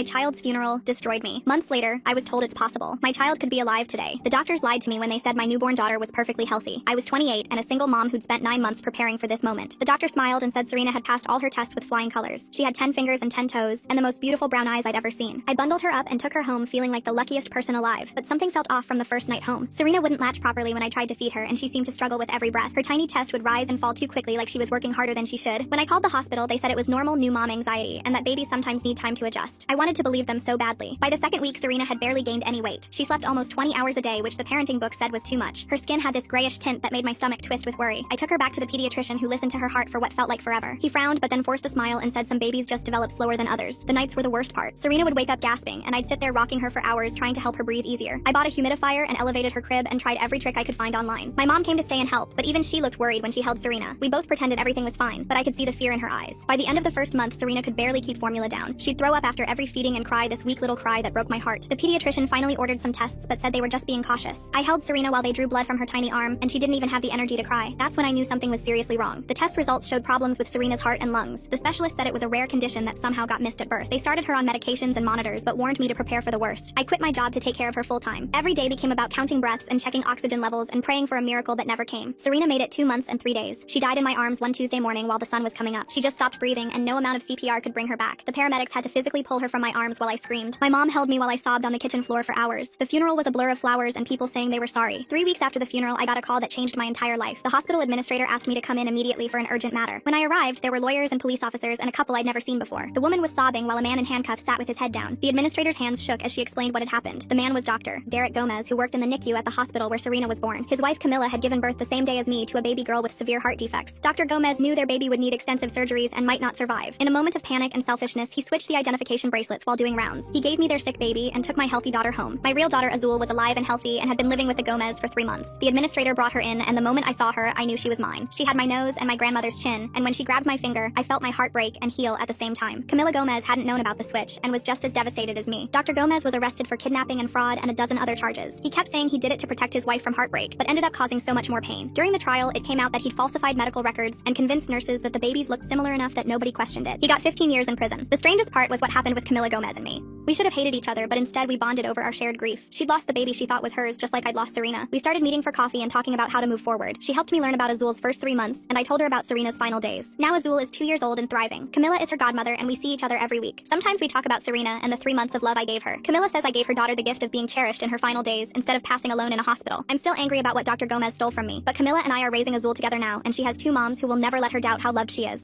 My child's funeral destroyed me. Months later, I was told it's possible. My child could be alive today. The doctors lied to me when they said my newborn daughter was perfectly healthy. I was 28 and a single mom who'd spent 9 months preparing for this moment. The doctor smiled and said Serena had passed all her tests with flying colors. She had 10 fingers and 10 toes, and the most beautiful brown eyes I'd ever seen. I bundled her up and took her home feeling like the luckiest person alive, but something felt off from the first night home. Serena wouldn't latch properly when I tried to feed her, and she seemed to struggle with every breath. Her tiny chest would rise and fall too quickly like she was working harder than she should. When I called the hospital, they said it was normal new mom anxiety, and that babies sometimes need time to adjust. I wanted to believe them so badly. By the second week, Serena had barely gained any weight. She slept almost 20 hours a day, which the parenting book said was too much. Her skin had this grayish tint that made my stomach twist with worry. I took her back to the pediatrician who listened to her heart for what felt like forever. He frowned but then forced a smile and said some babies just develop slower than others. The nights were the worst part. Serena would wake up gasping, and I'd sit there rocking her for hours trying to help her breathe easier. I bought a humidifier and elevated her crib and tried every trick I could find online. My mom came to stay and help, but even she looked worried when she held Serena. We both pretended everything was fine, but I could see the fear in her eyes. By the end of the first month, Serena could barely keep formula down. She'd throw up after every feeding and cry this weak little cry that broke my heart. The pediatrician finally ordered some tests but said they were just being cautious. I held Serena while they drew blood from her tiny arm, and she didn't even have the energy to cry. That's when I knew something was seriously wrong. The test results showed problems with Serena's heart and lungs. The specialist said it was a rare condition that somehow got missed at birth. They started her on medications and monitors but warned me to prepare for the worst. I quit my job to take care of her full time. Every day became about counting breaths and checking oxygen levels and praying for a miracle that never came. Serena made it 2 months and 3 days. She died in my arms one Tuesday morning while the sun was coming up. She just stopped breathing and no amount of CPR could bring her back. The paramedics had to physically pull her from my arms while I screamed. My mom held me while I sobbed on the kitchen floor for hours. The funeral was a blur of flowers and people saying they were sorry. 3 weeks after the funeral, I got a call that changed my entire life. The hospital administrator asked me to come in immediately for an urgent matter. When I arrived, there were lawyers and police officers and a couple I'd never seen before. The woman was sobbing while a man in handcuffs sat with his head down. The administrator's hands shook as she explained what had happened. The man was Dr. Derek Gomez, who worked in the NICU at the hospital where Serena was born. His wife Camilla had given birth the same day as me to a baby girl with severe heart defects. Dr. Gomez knew their baby would need extensive surgeries and might not survive. In a moment of panic and selfishness, he switched the identification bracelets while doing rounds. He gave me their sick baby and took my healthy daughter home. My real daughter Azul was alive and healthy and had been living with the Gomez for 3 months. The administrator brought her in, and the moment I saw her, I knew she was mine. She had my nose and my grandmother's chin, and when she grabbed my finger, I felt my heart break and heal at the same time. Camilla Gomez hadn't known about the switch and was just as devastated as me. Dr. Gomez was arrested for kidnapping and fraud and a dozen other charges. He kept saying he did it to protect his wife from heartbreak, but ended up causing so much more pain. During the trial, it came out that he'd falsified medical records and convinced nurses that the babies looked similar enough that nobody questioned it. He got 15 years in prison. The strangest part was what happened with Camilla Gomez and me. We should have hated each other, but instead we bonded over our shared grief. She'd lost the baby she thought was hers, just like I'd lost Serena. We started meeting for coffee and talking about how to move forward. She helped me learn about Azul's first 3 months, and I told her about Serena's final days. Now Azul is 2 years old and thriving. Camilla is her godmother, and we see each other every week. Sometimes we talk about Serena and the 3 months of love I gave her. Camilla says I gave her daughter the gift of being cherished in her final days instead of passing alone in a hospital. I'm still angry about what Dr. Gomez stole from me, but Camilla and I are raising Azul together now, and she has 2 moms who will never let her doubt how loved she is.